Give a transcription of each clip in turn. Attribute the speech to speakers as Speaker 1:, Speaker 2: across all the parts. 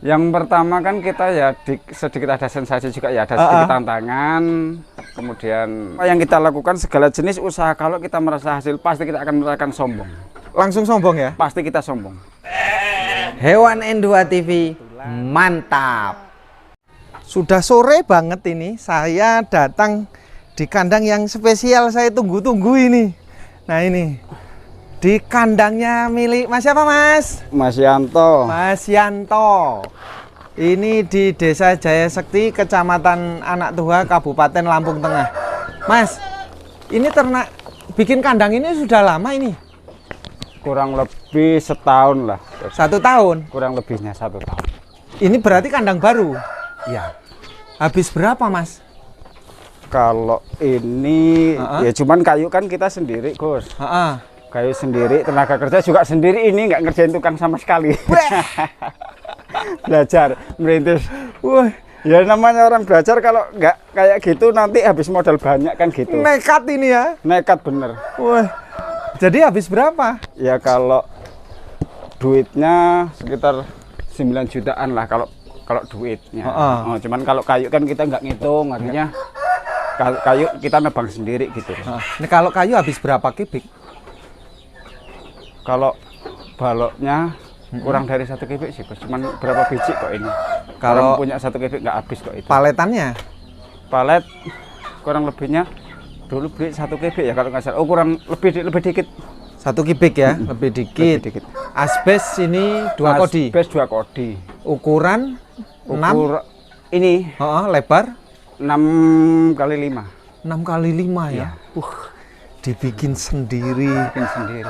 Speaker 1: Yang pertama kan kita ya sedikit ada sensasi juga ya, ada sedikit tantangan. Kemudian apa yang kita lakukan segala jenis usaha kalau kita merasa hasil pasti kita akan sombong.
Speaker 2: Langsung sombong ya?
Speaker 1: Pasti kita sombong.
Speaker 3: Hewan N2 TV mantap.
Speaker 2: Sudah sore banget ini, saya datang di kandang yang spesial saya tunggu-tunggu ini. Nah ini, di kandangnya milik Mas siapa Mas?
Speaker 1: Mas Yanto.
Speaker 2: Mas Yanto. Ini di Desa Jaya Sekti, Kecamatan Anak Tua, Kabupaten Lampung Tengah. Mas, ini ternak bikin kandang ini sudah lama ini?
Speaker 1: Kurang lebih setahun lah.
Speaker 2: 1 tahun?
Speaker 1: Kurang lebihnya 1 tahun.
Speaker 2: Ini berarti kandang baru?
Speaker 1: Ya.
Speaker 2: Habis berapa Mas?
Speaker 1: Kalau ini ya cuman kayu kan kita sendiri, Gus. Kayu sendiri, tenaga kerja juga sendiri, ini nggak ngerjain tukang sama sekali. Belajar, merintis.
Speaker 2: Wah,
Speaker 1: ya namanya orang belajar kalau nggak kayak gitu nanti habis modal banyak kan gitu.
Speaker 2: nekat ini ya?
Speaker 1: Nekat bener.
Speaker 2: Wah, jadi habis berapa?
Speaker 1: Ya kalau duitnya sekitar 9 jutaan lah kalau duitnya. Oh, cuman kalau kayu kan kita nggak ngitung, artinya kayu kita nebang sendiri gitu.
Speaker 2: Ini kalau kayu habis berapa kubik?
Speaker 1: Kalau baloknya kurang dari 1 kubik sih, Bos. Cuman berapa biji kok ini? Kalau punya 1 kubik nggak habis kok itu.
Speaker 2: Paletannya?
Speaker 1: Palet kurang lebihnya dulu beli 1 kubik ya kalau nggak salah. Oh kurang lebih dikit.
Speaker 2: 1 kubik ya, lebih dikit. Asbes ini 2 kodi.
Speaker 1: Asbes 2 kodi.
Speaker 2: Ukuran 6.
Speaker 1: Ini
Speaker 2: Lebar
Speaker 1: 6 kali 5.
Speaker 2: 6 kali 5 ya. Dibikin sendiri.
Speaker 1: Bikin sendiri.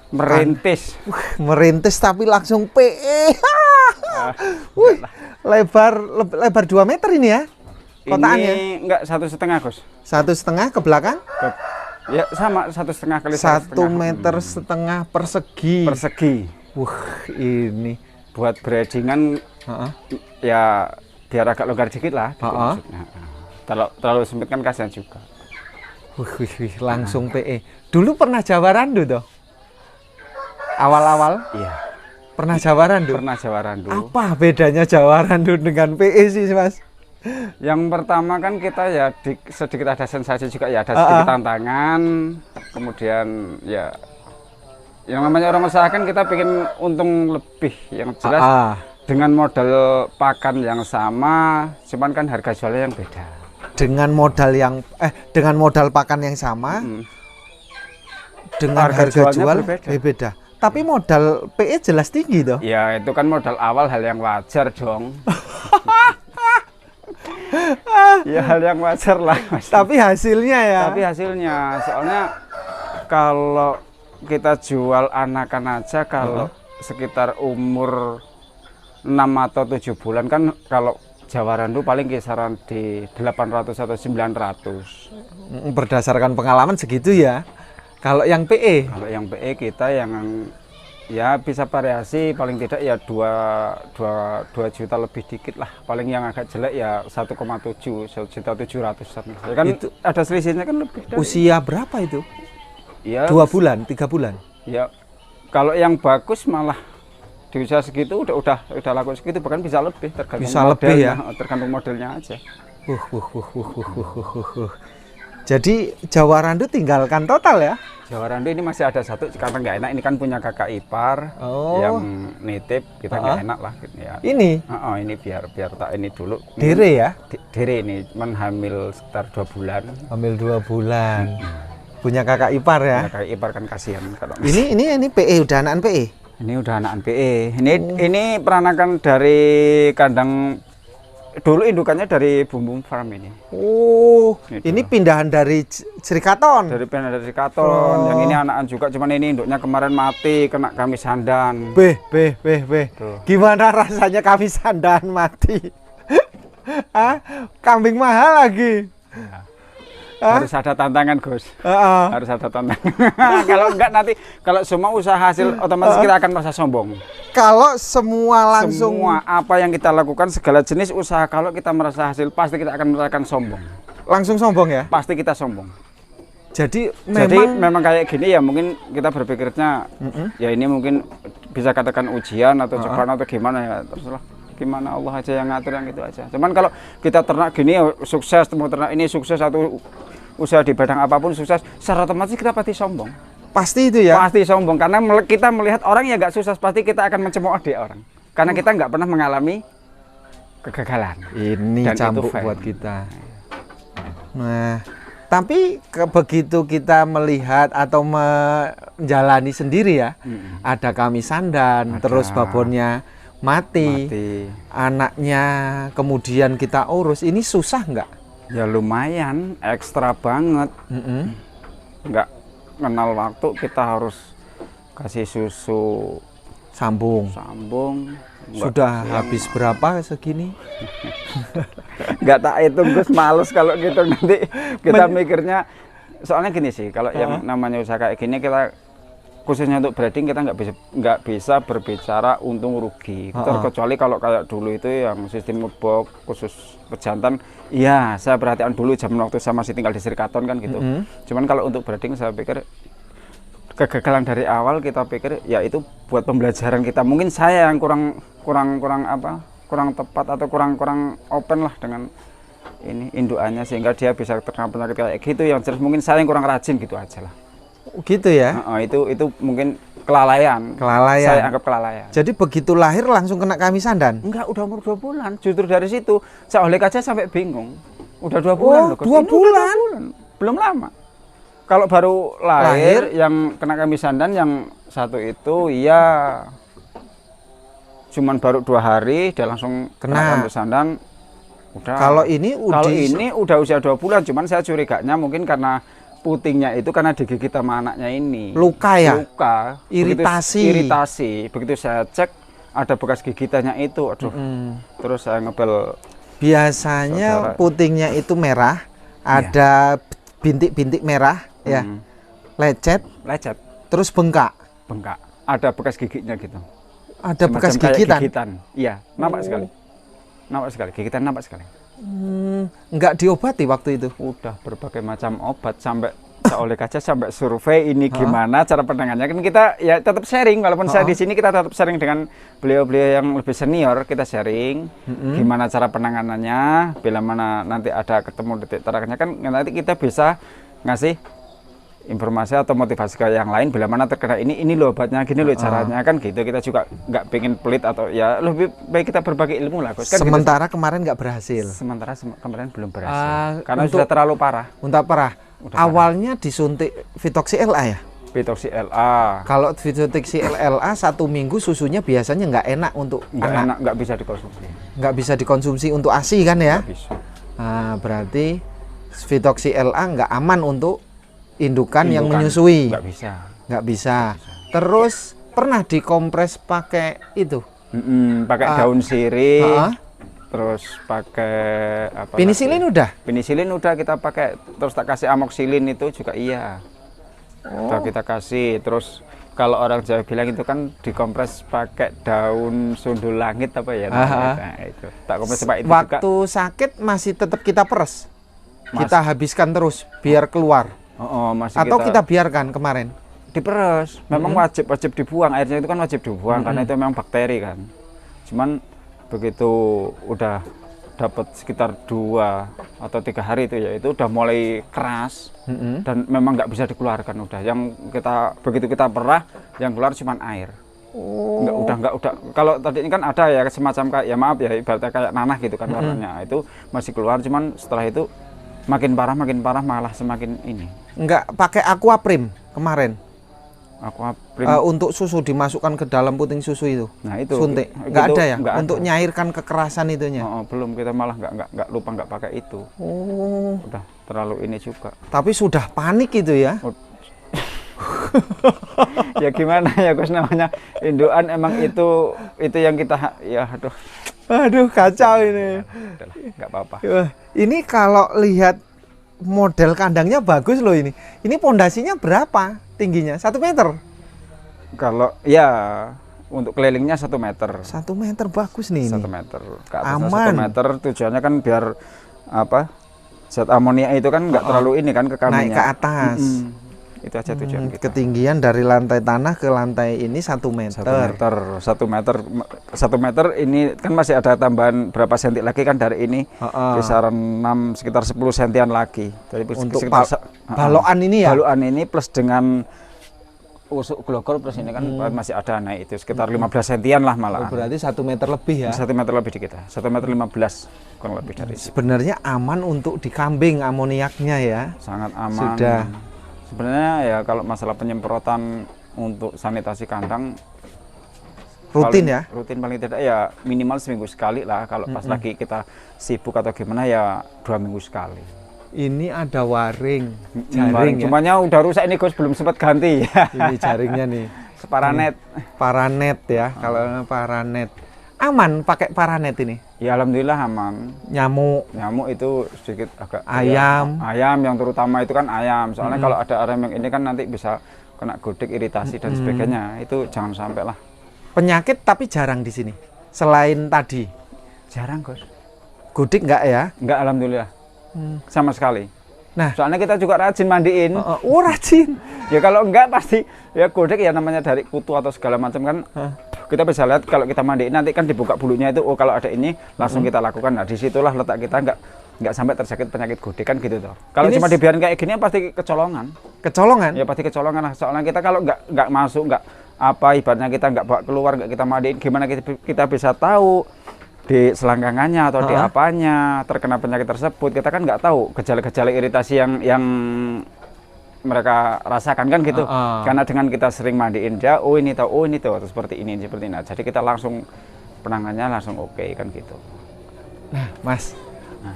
Speaker 2: Merintis. Merintis tapi langsung PE. Lebar 2 meter ini ya. Kotaannya.
Speaker 1: Ini enggak 1,5, Gus.
Speaker 2: 1,5 ke belakang?
Speaker 1: Ya sama 1,5 kali
Speaker 2: 1,5 meter persegi. Ini
Speaker 1: buat breedingan ya biar agak longgar dikit lah. Kalau terlalu sempit kan kasihan juga.
Speaker 2: Langsung PE. Dulu pernah Jawa Randu toh? Awal-awal?
Speaker 1: Iya.
Speaker 2: Pernah Jawa Randu?
Speaker 1: Pernah Jawa Randu.
Speaker 2: Apa bedanya Jawa Randu dengan PE sih, Mas?
Speaker 1: Yang pertama kan kita ya sedikit ada sensasi juga ya, ada sedikit tantangan. Kemudian ya yang namanya orang usaha kan kita pengen untung lebih, yang jelas dengan modal pakan yang sama, cuman kan harga jualnya yang beda. Dengan
Speaker 2: modal pakan yang sama, dengan harga jual beda. Tapi modal PE jelas tinggi toh?
Speaker 1: Ya itu kan modal awal, hal yang wajar dong. Ya hal yang wajar lah, Mas.
Speaker 2: Tapi hasilnya ya?
Speaker 1: Tapi hasilnya, soalnya kalau kita jual anakan aja kalau sekitar umur 6 atau 7 bulan kan kalau Jawa Randu paling kisaran di 800 atau 900.
Speaker 2: Berdasarkan pengalaman segitu ya. Kalau yang PE?
Speaker 1: Kalau yang PE kita yang ya bisa variasi paling tidak ya 2 juta lebih dikit lah. Paling yang agak jelek ya 1,7 juta 700-an. Ya kan itu ada selisihnya kan lebih dari.
Speaker 2: Usia berapa itu?
Speaker 1: Ya
Speaker 2: 2 bulan, 3 bulan.
Speaker 1: Ya kalau yang bagus malah di usia segitu udah laku segitu, bahkan bisa lebih tergantung
Speaker 2: bisa lebih ya,
Speaker 1: tergantung modelnya aja.
Speaker 2: Jadi Jawa Randu tinggalkan total ya?
Speaker 1: Jawa Randu ini masih ada 1 karena nggak enak, ini kan punya kakak ipar yang nitip, kita nggak enak lah ya.
Speaker 2: Ini?
Speaker 1: Ini biar tak ini dulu.
Speaker 2: Dere ya?
Speaker 1: Dere ini cuman hamil sekitar 2 bulan.
Speaker 2: Hamil 2 bulan. Punya kakak ipar ya?
Speaker 1: Kakak ipar kan kasihan kalau
Speaker 2: ini PE, udah anakan PE?
Speaker 1: Ini udah anakan PE. Ini peranakan dari kandang. Dulu indukannya dari Bumbum Farm ini.
Speaker 2: Ini pindahan dari Serikaton.
Speaker 1: Pindahan dari Serikaton. Yang ini anakan juga, cuman ini induknya kemarin mati kena kami sandan.
Speaker 2: Gimana rasanya kami sandan mati? Kambing mahal lagi.
Speaker 1: Harus ada tantangan, Gus. Harus ada tantangan. Kalau enggak nanti kalau semua usaha hasil otomatis kita akan merasa sombong.
Speaker 2: Kalau semua
Speaker 1: apa yang kita lakukan segala jenis usaha kalau kita merasa hasil pasti kita akan sombong.
Speaker 2: Langsung sombong ya?
Speaker 1: Pasti kita sombong.
Speaker 2: Jadi
Speaker 1: memang kayak gini ya, mungkin kita berpikirnya ya ini mungkin bisa katakan ujian atau cobaan atau gimana ya, terserah gimana Allah aja yang ngatur, yang itu aja. Cuman kalau kita ternak gini ya sukses, mau ternak ini sukses atau usaha di bidang apapun sukses, secara otomatis kita pasti sombong.
Speaker 2: pasti itu ya.
Speaker 1: Pasti sombong karena kita melihat orang yang nggak sukses, pasti kita akan mencemooh dia orang. Karena kita nggak pernah mengalami kegagalan.
Speaker 2: Ini
Speaker 1: Dan
Speaker 2: cambuk
Speaker 1: itu
Speaker 2: buat kita. Nah, tapi begitu kita melihat atau menjalani sendiri ya, ada kami sandan, terus babonnya mati, anaknya kemudian kita urus, ini susah nggak?
Speaker 1: Ya lumayan, ekstra banget. Nggak kenal waktu, kita harus kasih susu
Speaker 2: Sambung. Sudah habis berapa segini?
Speaker 1: Nggak tak hitung, Gus, males kalau gitu nanti kita mikirnya. Soalnya gini sih, kalau yang namanya usaha kayak gini, kita khususnya untuk breeding kita nggak bisa berbicara untung rugi. Terkecuali kalau kayak dulu itu yang sistem ngebok khusus pejantan, iya saya perhatian dulu zaman waktu saya masih tinggal di Srikaton kan gitu. Cuman kalau untuk breeding saya pikir kegagalan dari awal, kita pikir ya itu buat pembelajaran kita. Mungkin saya yang kurang tepat atau kurang open lah dengan ini indukannya, sehingga dia bisa terkena penyakit kayak gitu. Yang jelas mungkin saya yang kurang rajin gitu aja lah.
Speaker 2: Gitu ya.
Speaker 1: Itu mungkin kelalaian. Saya anggap kelalaian.
Speaker 2: Jadi begitu lahir langsung kena kami sandan?
Speaker 1: Enggak, udah umur 2 bulan. Justru dari situ saya oleh aja sampai bingung. Udah 2 bulan loh.
Speaker 2: 2 bulan?
Speaker 1: Belum lama. Kalau baru lahir yang kena kami sandan yang satu itu ya cuman baru 2 hari dia langsung kena kami sandan. Kalau ini udah usia 2 bulan, cuman saya curiganya mungkin karena putingnya itu karena digigit sama anaknya ini.
Speaker 2: Luka ya?
Speaker 1: Luka. Iritasi. Begitu saya cek ada bekas gigitannya itu, aduh. Terus saya ngebel.
Speaker 2: Biasanya putingnya itu merah, ada bintik-bintik merah ya. Lecet. Terus bengkak.
Speaker 1: Ada bekas giginya gitu.
Speaker 2: Ada bekas gigitan.
Speaker 1: Iya, nampak sekali. Gigitan nampak sekali.
Speaker 2: Enggak diobati waktu itu?
Speaker 1: Udah berbagai macam obat, sampai oleh kaca sampai survei ini gimana cara penanganannya. Kan kita ya tetap sharing, walaupun saya di sini kita tetap sharing dengan beliau-beliau yang lebih senior, kita sharing gimana cara penanganannya, bila mana nanti ada ketemu detik terangnya kan nanti kita bisa ngasih informasi atau motivasi ke yang lain bila mana terkena ini loh obatnya, gini loh caranya kan gitu. Kita juga nggak pengen pelit atau ya lebih baik kita berbagi ilmu lah, Gus. Kan
Speaker 2: sementara gitu. Kemarin nggak berhasil.
Speaker 1: Kemarin belum berhasil karena sudah terlalu parah.
Speaker 2: Awalnya disuntik Vitoxy LA ya?
Speaker 1: Vitoxy LA.
Speaker 2: Kalau Vitoxy LA 1 minggu susunya biasanya nggak enak untuk anak.
Speaker 1: Nggak bisa dikonsumsi.
Speaker 2: Nggak bisa dikonsumsi untuk ASI kan ya?
Speaker 1: Nggak bisa.
Speaker 2: Nah, berarti Vitoxy LA nggak aman untuk indukan yang menyusui. Nggak bisa. Terus pernah dikompres pakai itu?
Speaker 1: Pakai daun sirih. Terus pakai apa?
Speaker 2: Penisilin lagi?
Speaker 1: Penisilin udah kita pakai. Terus tak kasih amoxicillin itu juga iya. Udah kita kasih. Terus kalau orang Jawa bilang itu kan dikompres pakai daun sundul langit apa ya? Nah, itu. Tak kompres pakai itu.
Speaker 2: Waktu juga sakit masih tetap kita peres. Kita habiskan terus biar keluar. Atau kita biarkan kemarin?
Speaker 1: Diperes. Memang wajib dibuang. Airnya itu kan wajib dibuang karena itu memang bakteri kan. Cuman begitu udah dapat sekitar 2 atau 3 hari itu ya, itu udah mulai keras dan memang nggak bisa dikeluarkan udah. Yang begitu kita perah, yang keluar cuma air. Nggak udah. Kalau tadi ini kan ada ya semacam kayak ya maaf ya ibaratnya kayak nanah gitu kan warnanya, itu masih keluar, cuman setelah itu makin parah malah semakin ini.
Speaker 2: Nggak pakai Aquaprim kemarin?
Speaker 1: Aquaprim
Speaker 2: untuk susu dimasukkan ke dalam puting susu itu.
Speaker 1: Nah itu
Speaker 2: suntik nggak ada ya untuk
Speaker 1: ada.
Speaker 2: Nyairkan kekerasan itunya.
Speaker 1: Belum, kita malah nggak pakai itu. Udah terlalu ini juga.
Speaker 2: Tapi sudah panik itu ya.
Speaker 1: Ya gimana ya Gus, namanya indukan emang itu yang kita ya
Speaker 2: aduh kacau ini.
Speaker 1: Nggak apa-apa.
Speaker 2: Ini kalau lihat model kandangnya bagus loh ini. Ini pondasinya berapa tingginya? 1 meter?
Speaker 1: Kalau ya untuk kelilingnya 1 meter.
Speaker 2: 1 meter bagus nih.
Speaker 1: 1 meter. Ke atasnya
Speaker 2: aman.
Speaker 1: 1 meter tujuannya kan biar apa? zat amonia itu kan nggak terlalu ini kan ke kambingnya.
Speaker 2: Naik ke atas.
Speaker 1: Itu aja tujuan kita.
Speaker 2: Ketinggian dari lantai tanah ke lantai ini 1 meter.
Speaker 1: 1 meter ini kan masih ada tambahan berapa senti lagi kan dari ini, kisaran 6 sekitar 10 sentian lagi. Dari
Speaker 2: Untuk
Speaker 1: sekitar
Speaker 2: balokan ini ya.
Speaker 1: Balokan ini plus dengan usuk glogol plus ini kan masih ada naik itu sekitar 15 sentian lah malah.
Speaker 2: Berarti 1 meter lebih ya.
Speaker 1: 1 meter lebih di kita. 1 meter 15 kurang lebih dari itu.
Speaker 2: Sebenarnya aman untuk di kambing amoniaknya ya.
Speaker 1: Sangat aman.
Speaker 2: Sudah.
Speaker 1: Sebenarnya ya kalau masalah penyemprotan untuk sanitasi kandang
Speaker 2: Rutin ya?
Speaker 1: Rutin paling tidak ya minimal seminggu sekali lah. Kalau pas lagi kita sibuk atau gimana ya 2 minggu sekali.
Speaker 2: Ini ada waring, jaring ya?
Speaker 1: Cumanya udah rusak ini Gus, belum sempat ganti ya.
Speaker 2: Ini jaringnya nih.
Speaker 1: Paranet.
Speaker 2: Paranet ya, kalau paranet. Aman pakai paranet ini?
Speaker 1: Ya alhamdulillah aman.
Speaker 2: Nyamuk
Speaker 1: itu sedikit agak
Speaker 2: ayam.
Speaker 1: Ayam yang terutama itu kan ayam. Soalnya kalau ada ayam yang ini kan nanti bisa kena gudeg, iritasi dan sebagainya. Itu jangan sampai lah.
Speaker 2: Penyakit tapi jarang di sini. Selain tadi.
Speaker 1: Jarang Gus.
Speaker 2: Gudeg enggak ya?
Speaker 1: Enggak alhamdulillah. Sama sekali.
Speaker 2: Nah,
Speaker 1: soalnya kita juga rajin mandiin.
Speaker 2: Rajin.
Speaker 1: Ya kalau enggak pasti ya gudeg ya namanya dari kutu atau segala macam kan. Kita bisa lihat kalau kita mandiin nanti kan dibuka bulunya itu, oh kalau ada ini langsung kita lakukan. Nah disitulah letak kita nggak sampai terjangkit penyakit gudeg kan gitu toh. Kalau cuma dibiarin kayak gini pasti kecolongan.
Speaker 2: Kecolongan?
Speaker 1: Ya pasti kecolongan lah. Soalnya kita kalau nggak masuk, nggak apa ibaratnya kita nggak bawa keluar, nggak kita mandiin, gimana kita bisa tahu di selangkangannya atau di apanya terkena penyakit tersebut. Kita kan nggak tahu gejala-gejala iritasi yang mereka rasakan kan gitu. Karena dengan kita sering mandiin dia, oh ini tuh seperti ini. Nah, jadi kita langsung penanganannya langsung oke kan gitu.
Speaker 2: Nah, Mas,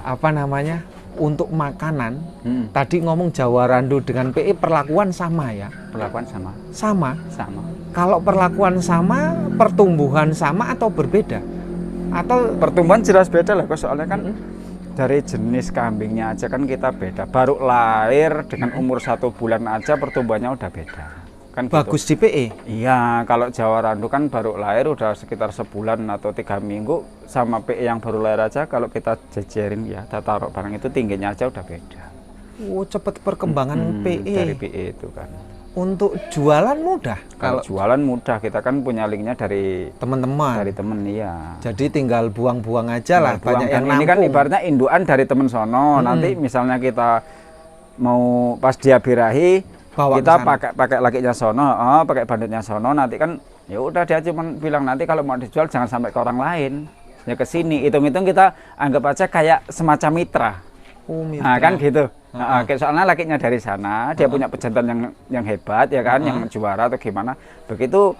Speaker 2: apa namanya? Untuk makanan, tadi ngomong Jawa Randu dengan PE perlakuan sama ya?
Speaker 1: Perlakuan sama.
Speaker 2: Sama. Kalau perlakuan sama, pertumbuhan sama atau berbeda? Atau
Speaker 1: pertumbuhan jelas beda lah, soalnya kan dari jenis kambingnya aja kan kita beda. Baru lahir dengan umur 1 bulan aja pertumbuhannya udah beda. Kan
Speaker 2: bagus
Speaker 1: gitu.
Speaker 2: Di PE?
Speaker 1: Iya, kalau Jawa Randu kan baru lahir udah sekitar sebulan atau 3 minggu, sama PE yang baru lahir aja kalau kita jejerin ya, kita taruh barang itu tingginya aja udah beda.
Speaker 2: Oh, cepet perkembangan PE.
Speaker 1: Dari PE itu kan.
Speaker 2: Untuk jualan mudah?
Speaker 1: Kalau jualan mudah, kita kan punya linknya dari
Speaker 2: teman-teman.
Speaker 1: Dari temen, iya.
Speaker 2: Jadi tinggal buang-buang aja lah, banyak yang
Speaker 1: ini kan ibaratnya induan dari temen sono. Nanti misalnya kita mau pas dia birahi, bawa kita pakai lakinya sono, pakai banditnya sono. Nanti kan ya udah dia cuma bilang nanti kalau mau dijual jangan sampai ke orang lain. Ya ke sini, hitung-hitung kita anggap aja kayak semacam mitra.
Speaker 2: Mitra.
Speaker 1: Nah kan gitu. Soalnya lakinya dari sana, dia punya pejantan yang hebat ya kan, yang juara atau gimana. Begitu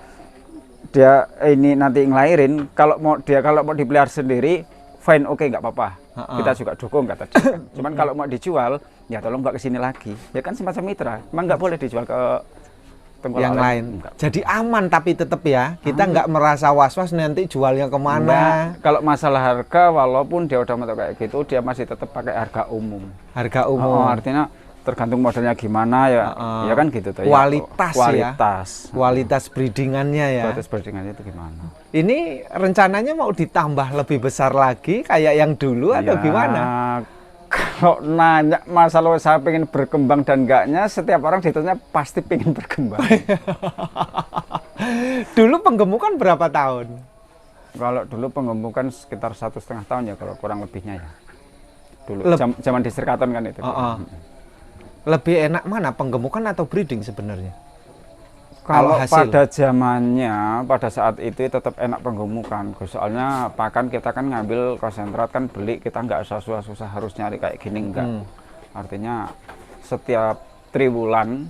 Speaker 1: dia ini nanti ngelahirin, kalau mau dipelihara sendiri, fine, oke, nggak apa-apa. Kita juga dukung kata dia. Cuman kalau mau dijual, ya tolong nggak kesini lagi. Ya kan semacam mitra, emang nggak boleh dijual ke
Speaker 2: yang lain. Jadi aman tapi tetap ya, kita nggak merasa was-was nanti jualnya kemana.
Speaker 1: Kalau masalah harga, walaupun dia udah mentok kayak gitu, dia masih tetap pakai harga umum.
Speaker 2: Harga umum.
Speaker 1: Artinya tergantung modelnya gimana ya, ya kan gitu tuh.
Speaker 2: Kualitas ya.
Speaker 1: Kualitas
Speaker 2: breedingannya ya.
Speaker 1: Kualitas breedingannya itu gimana?
Speaker 2: Ini rencananya mau ditambah lebih besar lagi kayak yang dulu atau gimana?
Speaker 1: Kalau nanya masalah saya pengen berkembang dan enggaknya, setiap orang ditanya pasti pengen berkembang.
Speaker 2: Dulu penggemukan berapa tahun?
Speaker 1: Kalau dulu penggemukan sekitar 1,5 tahun ya, kalau kurang lebihnya ya. Dulu zaman di Serkaton kan itu.
Speaker 2: Lebih enak mana, penggemukan atau breeding sebenarnya?
Speaker 1: Kalau pada zamannya, pada saat itu tetap enak penggemukan. Soalnya pakan kita kan ngambil konsentrat kan beli, kita nggak usah susah-susah harus nyari kayak gini, enggak. Artinya setiap triwulan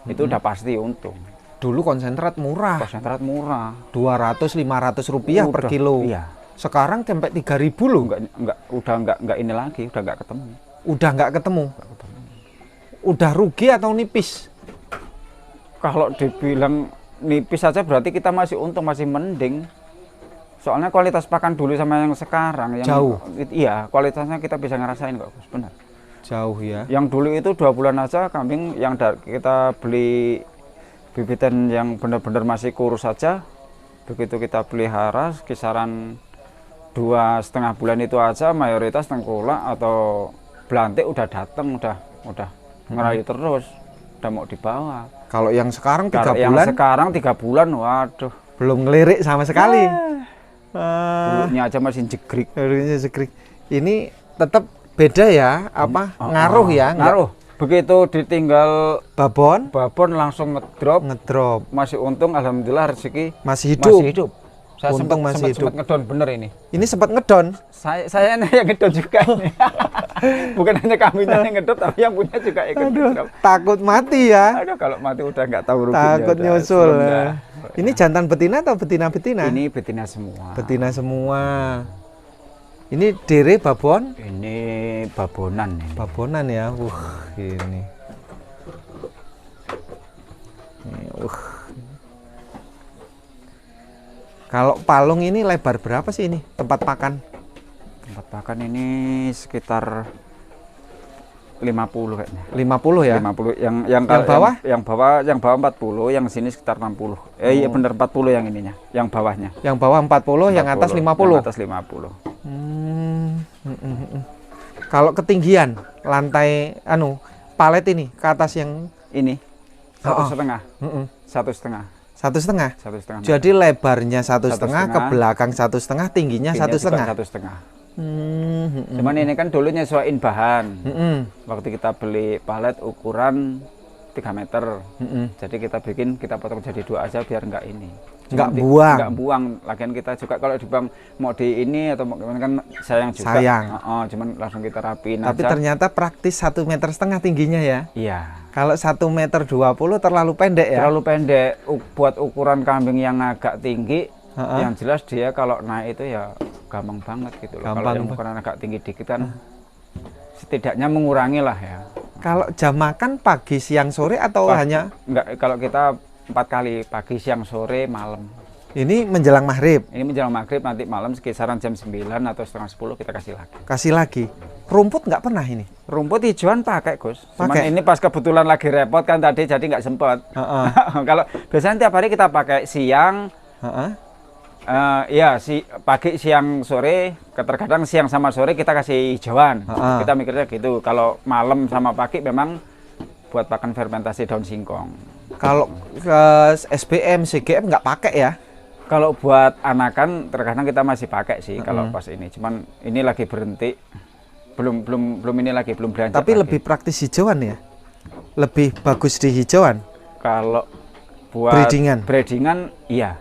Speaker 1: itu udah pasti untung.
Speaker 2: Dulu konsentrat murah.
Speaker 1: 200-500
Speaker 2: rupiah per kilo.
Speaker 1: Iya.
Speaker 2: Sekarang sampai 3.000 loh.
Speaker 1: Udah ini lagi, udah nggak ketemu. Udah rugi atau nipis? Kalau dibilang nipis saja berarti kita masih untung, masih mending. Soalnya kualitas pakan dulu sama yang sekarang yang
Speaker 2: jauh.
Speaker 1: Iya, kualitasnya kita bisa ngerasain kok, benar.
Speaker 2: Jauh ya.
Speaker 1: Yang dulu itu 2 bulan aja kambing yang kita beli bibitan yang benar-benar masih kurus saja. Begitu kita pelihara kisaran 2,5 bulan itu aja mayoritas tengkulak atau belantik udah datang, udah ngerayu terus, udah mau dibawa.
Speaker 2: Kalau yang sekarang 3
Speaker 1: Kalau yang
Speaker 2: bulan
Speaker 1: sekarang 3 bulan, waduh,
Speaker 2: belum ngelirik sama sekali.
Speaker 1: bulunya aja masih jegrik.
Speaker 2: Harusnya sekrik. Ini tetap beda ya, apa ngaruh ya? Nggak-
Speaker 1: Ngaruh. Begitu ditinggal
Speaker 2: babon
Speaker 1: babon langsung ngedrop,
Speaker 2: masih
Speaker 1: untung, alhamdulillah rezeki
Speaker 2: masih hidup.
Speaker 1: masih hidup. Saya
Speaker 2: Untung masih hidup.
Speaker 1: sempat ngedon bener ini.
Speaker 2: Ini sempat ngedon.
Speaker 1: Saya ini yang ngedon juga ini. Bukan hanya kambingnya yang ngedon, tapi yang punya juga ikut ngedon.
Speaker 2: Takut mati ya.
Speaker 1: Aduh, kalau mati udah nggak tahu ruginya.
Speaker 2: Takut
Speaker 1: udah,
Speaker 2: nyusul.
Speaker 1: sudah.
Speaker 2: Ini jantan betina atau betina-betina?
Speaker 1: Ini betina semua.
Speaker 2: Betina semua. Ini dere babon?
Speaker 1: Ini babonan ini.
Speaker 2: Babonan ya. Ini. Kalau palung ini lebar berapa sih ini tempat pakan?
Speaker 1: Tempat pakan ini sekitar 50 kayaknya.
Speaker 2: 50 ya?
Speaker 1: 50 yang
Speaker 2: bawah?
Speaker 1: Yang bawah 40, yang sini sekitar 60. Iya bener 40 yang ininya, yang bawahnya.
Speaker 2: Yang bawah 40, yang atas 50.
Speaker 1: Yang atas 50.
Speaker 2: Kalau ketinggian lantai palet ini ke atas yang
Speaker 1: Ini 1,5.
Speaker 2: Mm-mm.
Speaker 1: 1,5.
Speaker 2: 1,5.
Speaker 1: 1,5.
Speaker 2: Jadi lebarnya 1,5 ke
Speaker 1: 1,5,
Speaker 2: belakang 1,5, tingginya 1,5.
Speaker 1: 1,5. Cuman ini kan dulu nyesuaiin bahan. Waktu kita beli palet ukuran 3 meter. Jadi kita potong jadi 2 aja biar enggak ini.
Speaker 2: Nggak buang.
Speaker 1: Nggak buang. Lagian kita juga kalau di bang mau di ini atau mau gimana kan sayang juga.
Speaker 2: Sayang.
Speaker 1: Cuman langsung kita rapiin
Speaker 2: Tapi
Speaker 1: aja.
Speaker 2: ternyata praktis 1,5 meter tingginya ya.
Speaker 1: Iya.
Speaker 2: Kalau 1,20 meter terlalu pendek ya.
Speaker 1: Terlalu pendek. Buat ukuran kambing yang agak tinggi, yang jelas dia kalau naik itu ya gampang banget gitu loh. Kalau yang ukuran agak tinggi dikit kan setidaknya mengurangi lah ya.
Speaker 2: Kalau jam makan pagi, siang, sore atau hanya?
Speaker 1: Enggak, kalau kita 4 kali, pagi, siang, sore, malam.
Speaker 2: Ini menjelang maghrib.
Speaker 1: Ini menjelang maghrib, nanti malam kisaran jam 9 atau setengah 10 kita kasih lagi.
Speaker 2: Kasih lagi. Rumput nggak pernah ini?
Speaker 1: Rumput hijauan pakai, Gus. Cuman
Speaker 2: Pakai?
Speaker 1: ini pas kebetulan lagi repot kan tadi, jadi nggak sempet. Kalau biasanya tiap hari kita pakai siang, pagi, siang, sore. Terkadang siang sama sore kita kasih hijauan. Kita mikirnya gitu. Kalau malam sama pagi memang buat pakan fermentasi daun singkong.
Speaker 2: Kalau ke SBM, CGM nggak pakai ya?
Speaker 1: Kalau buat anakan terkadang kita masih pakai sih kalau pas ini. Cuman ini lagi berhenti. Belum ini lagi belum belanja.
Speaker 2: Tapi
Speaker 1: lagi.
Speaker 2: lebih praktis hijauan ya? Lebih bagus di hijauan?
Speaker 1: Kalau buat breedingan iya.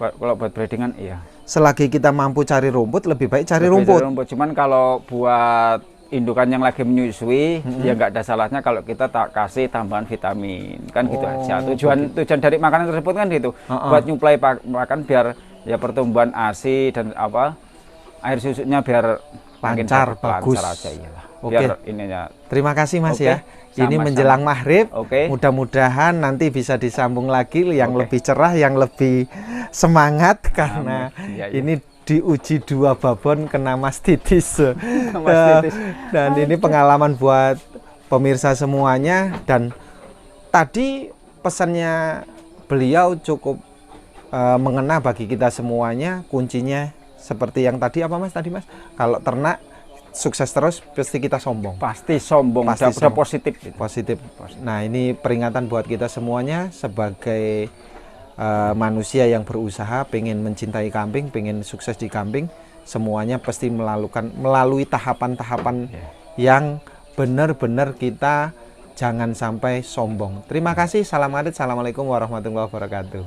Speaker 1: Kalau buat breedingan iya.
Speaker 2: Selagi kita mampu cari rumput, lebih baik cari rumput.
Speaker 1: Cuman kalau buat indukan yang lagi menyusui, ya nggak ada salahnya kalau kita tak kasih tambahan vitamin, kan gitu aja. Tujuan dari makanan tersebut kan gitu, buat nyuplai makan biar ya pertumbuhan ASI dan air susunya biar
Speaker 2: lancar, bagus.
Speaker 1: Lancar aja iyalah.
Speaker 2: Oke.
Speaker 1: Biar ininya.
Speaker 2: Terima kasih Mas ya.
Speaker 1: Sama-sama.
Speaker 2: Ini menjelang maghrib.
Speaker 1: Oke.
Speaker 2: Mudah-mudahan nanti bisa disambung lagi yang lebih cerah, yang lebih semangat karena ini diuji 2 babon kena mastitis. Dan ini pengalaman buat pemirsa semuanya. Dan tadi pesannya beliau cukup mengena bagi kita semuanya. Kuncinya seperti yang tadi apa Mas? Kalau ternak sukses terus pasti kita sombong.
Speaker 1: Pasti sombong. Udah positif. Gitu.
Speaker 2: Positif. Nah ini peringatan buat kita semuanya sebagai manusia yang berusaha, pengen mencintai kambing, pengen sukses di kambing, semuanya pasti melalui tahapan-tahapan yang benar-benar kita jangan sampai sombong. Terima kasih. Salam adat. Assalamualaikum warahmatullahi wabarakatuh.